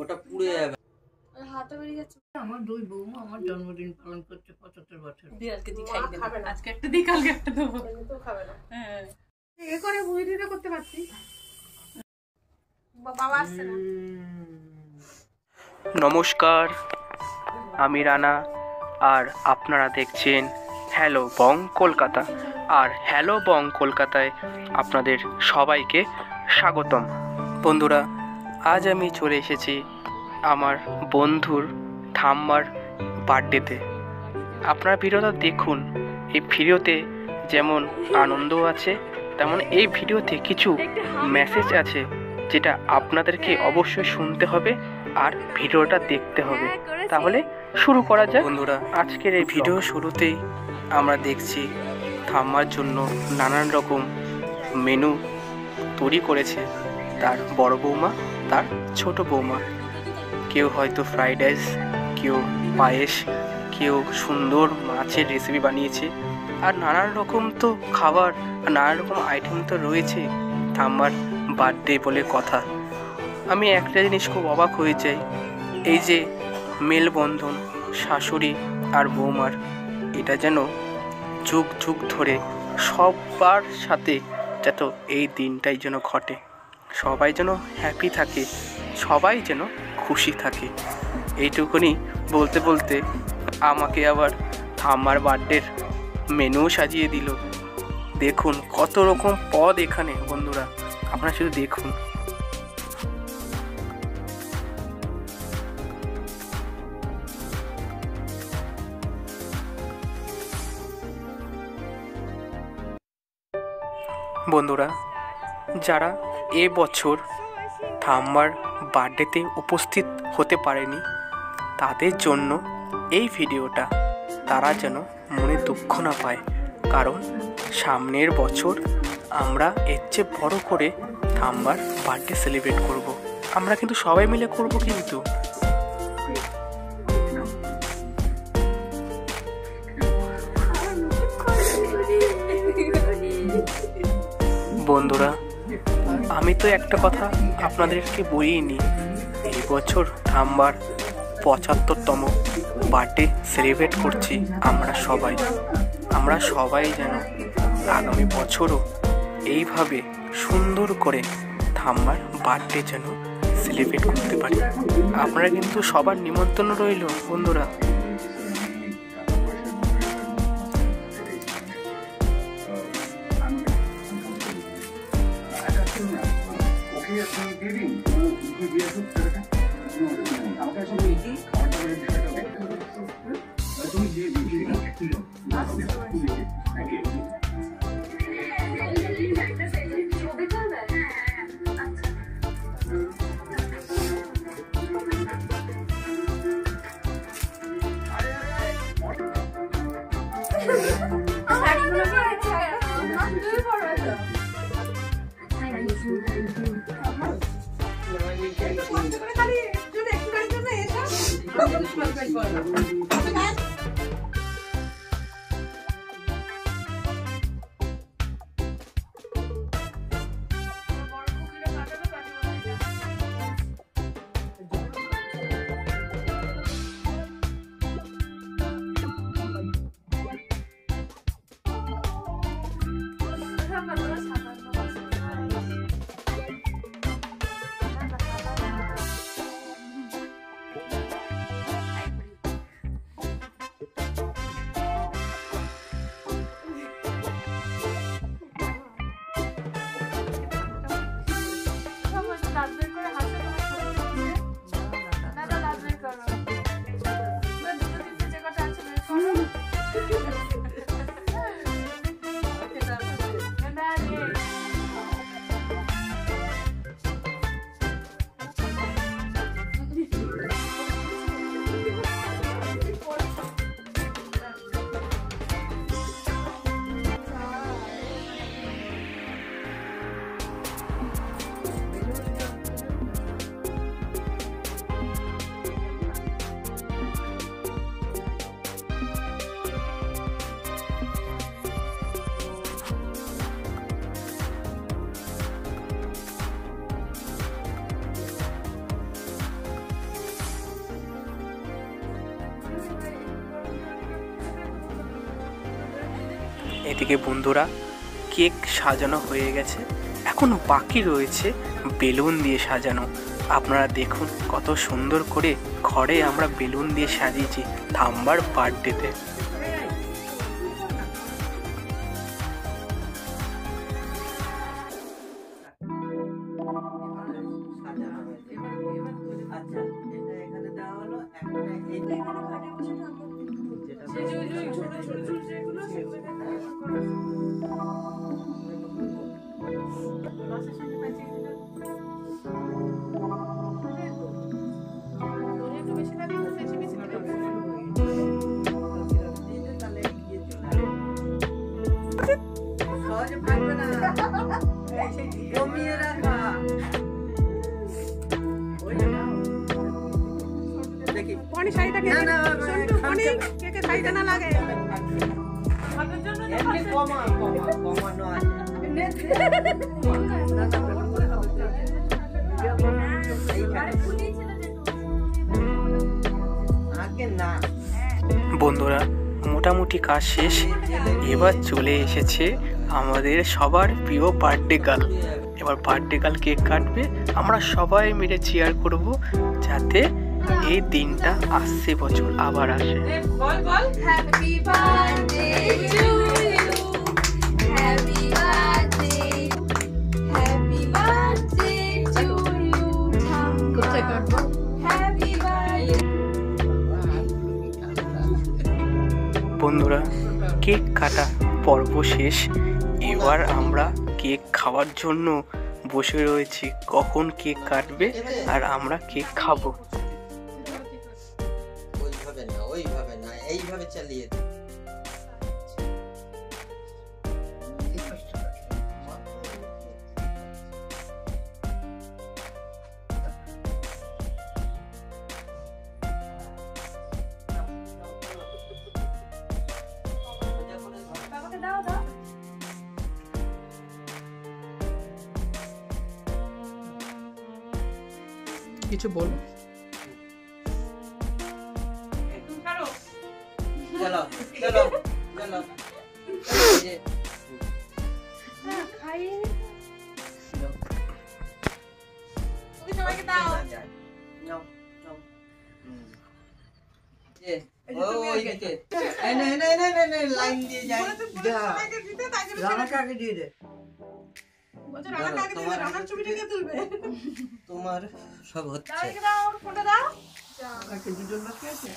ওটা পুড়ে যাবে। হাতে বেরিয়ে যাচ্ছে। আমার দুই বৌমা আমার জন্মদিন পালন করছে 75 বছর। আজকে দি খাই দেব, আজকে একটা দিই কালকে একটা দেবো। তো খাবে না। হ্যাঁ এ করে বুঝিটা করতে পারছি। বাবা আসছে না। নমস্কার, আমি রানা আর আপনারা দেখছেন হ্যালো বং কলকাতা। আর হ্যালো বং কলকাতায় আপনাদের সবাইকে স্বাগতম। বন্ধুরা, আজ আমি চলে এসেছি আমার বন্ধুর ঠাম্মার বার্থডেতে। আপনারা ভিডিওটা দেখুন। এই ভিডিওতে যেমন আনন্দ আছে, তেমন এই ভিডিওতে কিছু মেসেজ আছে যেটা আপনাদেরকে অবশ্যই শুনতে হবে আর ভিডিওটা দেখতে হবে। তাহলে শুরু করা যায়। বন্ধুরা, আজকের এই ভিডিও শুরুতেই আমরা দেখছি ঠাম্মার জন্য নানান রকম মেনু তৈরি করেছে তার বড় বৌমা, তার ছোট বৌমা। কেউ হয়তো ফ্রাইড রাইস, কেউ পায়েস, কেউ সুন্দর মাছের রেসিপি বানিয়েছে। আর নানান রকম তো খাবার আর নানান রকম আইটেম তো রয়েছে ঠাম্মার বার্থডে বলে কথা। আমি একটা জিনিস খুব অবাক হয়ে যাই, এই যে মেলবন্ধন শাশুড়ি আর বৌমার, এটা যেন যুগ যুগ ধরে সবার সাথে যাতে এই দিনটাই যেন ঘটে, সবাই যেন হ্যাপি থাকে, সবাই যেন খুশি থাকে। এইটুকুনি বলতে বলতে আমাকে আবার ঠাম্মার বার্থডের মেনুও সাজিয়ে দিল। দেখুন কত রকম পদ এখানে। বন্ধুরা, আপনারা শুধু দেখুন। বন্ধুরা, যারা এবছর ঠাম্মার বার্থডেতে উপস্থিত হতে পারেনি তাদের জন্য এই ভিডিওটা, তারা যেন মনে দুঃখ না পায়। কারণ সামনের বছর আমরা এর চেয়ে বড় করে ঠাম্মার বার্থডে সেলিব্রেট করব। আমরা কিন্তু সবাই মিলে করব। কিন্তু বন্ধুরা, আমি তো একটা কথা আপনাদেরকে বলিনি, এই বছর ঠাম্মার 75তম বার্থডে সেলিব্রেট করছি আমরা সবাই যেন আগামী বছরও এইভাবে সুন্দর করে ঠাম্মার বার্থডে যেন সেলিব্রেট করতে পারি। আপনারা কিন্তু সবার নিমন্ত্রণ রইল বন্ধুরা। এদিকে বন্ধুরা কেক সাজানো হয়ে গেছে, এখন বাকি রয়েছে বেলুন দিয়ে সাজানো। আপনারা দেখুন কত সুন্দর করে ঘরে আমরা বেলুন দিয়ে সাজিয়েছি থাম্বার বার্থডেতে। বন্ধুরা মোটামুটি কাজ শেষ, এবার চলে এসেছে আমাদের সবার প্রিয় বার্থডে গার্ল। এবার বার্থডে গার্ল কেক কাটবে, আমরা সবাই মিলে চিয়ার করব যাতে এই দিনটা আসছে বছর আবার আসে। Happy birthday to you, happy birthday, happy birthday to you. কোথায় কাটবো? Happy birthday. বন্ধুরা কেক কাটা পর্ব শেষ, এবার আমরা কেক খাওয়ার জন্য বসে রয়েছি। কখন কেক কাটবে আর আমরা কেক খাবো। ওইভাবে না এইভাবে চালিয়ে দে। কিছু বল। চলো চলো চলো সবাইকে দাও। লাইন দিয়ে যাই। রানাকে আগে দিয়ে দে। তোমার সব হচ্ছে। দুজন বাকি আছে।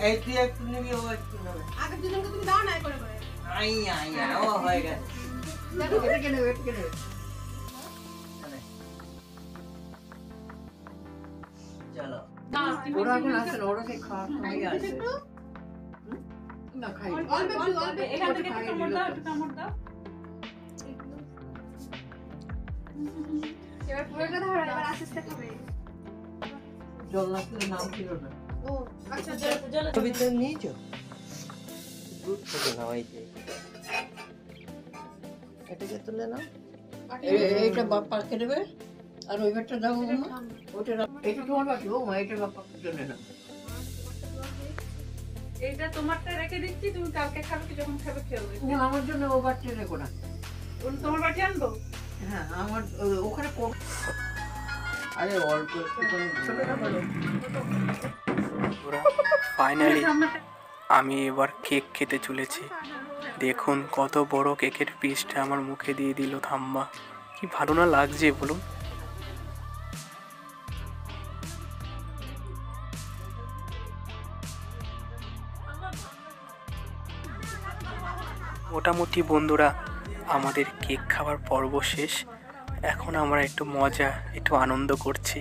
এই তুই একটু নিবি, ও একটু নেবে। আগের দুজনকে তুমি দাও না করে করে। আইয়া আইয়া ও হয়ে গেছে। এটাকে নেবে, এটাকে নেবে। চলো ওরা এখন আসে না, ওরা সেই খাই আছে না, খাই এখান থেকে একটু কামড় দাও, একটু কামড় দাও। এবার পুরোটা ধরো, এবার আস্তে আস্তে খাবে। জল লাগলে নাম ছিল না। ও আচ্ছা, জল ছবিটা নিয়েছো? দুধ থেকে নাও, এই যে এটাকে তুলে নাও। এইটা বাপ্পাকে দেবে আর ওই ঘরটা দাও না, ওটা এটা তোমার বাকি। ও মা, এটা বাপ্পাকে জন্য না। এইটা তোমারটা রেখে দিচ্ছি, তুমি কালকে খাবে কি যখন খাবে খেও। আমার জন্য ও বাচ্চা রেখো না। তোমার বাটি আনবো? হ্যাঁ, আমার ওখানে কম। আরে অল্প ফাইনালি আমি এবার কেক খেতে চলেছি। দেখুন কত বড় কেকের পিসটা আমার মুখে দিয়ে দিল থাম্বা। কি ভালো না লাগছে বলুন। মোটামুটি বন্ধুরা আমাদের কেক খাওয়ার পর্ব শেষ। এখন আমরা একটু মজা, একটু আনন্দ করছি।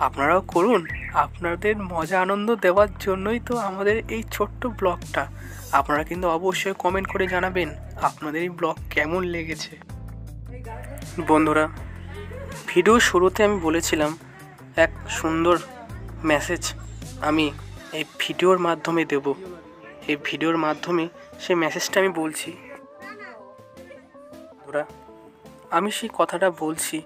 আপনারাও করুন। আপনাদের মজা আনন্দ দেওয়ার জন্যই তো আমাদের এই ছোট্ট ব্লগটা। আপনারা কিন্তু অবশ্যই কমেন্ট করে জানাবেন আপনাদের এই ব্লগ কেমন লেগেছে। বন্ধুরা ভিডিও শুরুতে আমি বলেছিলাম এক সুন্দর মেসেজ আমি এই ভিডিওর মাধ্যমে দেব। এই ভিডিওর মাধ্যমে সেই মেসেজটা আমি বলছি। বন্ধুরা আমি সেই কথাটা বলছি,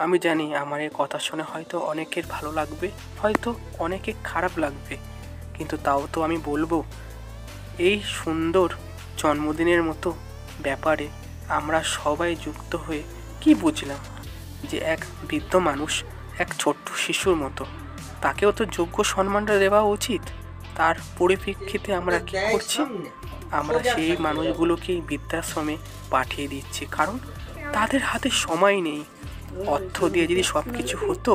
আমি জানি আমার এই কথা শুনে হয়তো অনেকের ভালো লাগবে, হয়তো অনেকে খারাপ লাগবে, কিন্তু তাও তো আমি বলবো, এই সুন্দর জন্মদিনের মতো ব্যাপারে আমরা সবাই যুক্ত হয়ে কি বুঝলাম যে এক বৃদ্ধ মানুষ এক ছোট্ট শিশুর মতো, তাকেও তো যোগ্য সম্মানটা দেওয়া উচিত। তার পরিপ্রেক্ষিতে আমরা কি করছি? আমরা সেই মানুষগুলোকেই বৃদ্ধাশ্রমে পাঠিয়ে দিচ্ছি, কারণ তাদের হাতে সময় নেই। অর্থ দিয়ে যদি সব কিছু হতো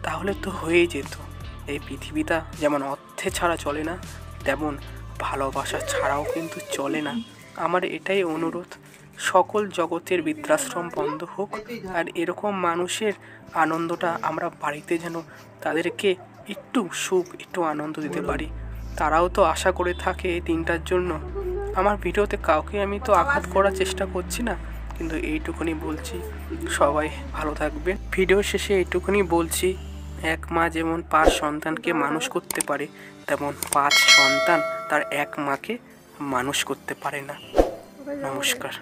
তাহলে তো হয়েই যেত। এই পৃথিবীটা যেমন অর্থে ছাড়া চলে না, তেমন ভালোবাসা ছাড়াও কিন্তু চলে না। আমার এটাই অনুরোধ, সকল জগতের বৃদ্ধাশ্রম বন্ধ হোক, আর এরকম মানুষের আনন্দটা আমরা বাড়িতে যেন তাদেরকে একটু সুখ, একটু আনন্দ দিতে পারি। তারাও তো আশা করে থাকে এই দিনটার জন্য। আমার ভিডিওতে কাউকে আমি তো আঘাত করার চেষ্টা করছি না, কিন্তু এইটুকুনি বলছি, সবাই ভালো থাকবেন। ভিডিও শেষে এইটুকুনি বলছি, এক মা যেমন 5 সন্তানকে মানুষ করতে পারে, তেমন 5 সন্তান তার এক মাকে মানুষ করতে পারে না। নমস্কার।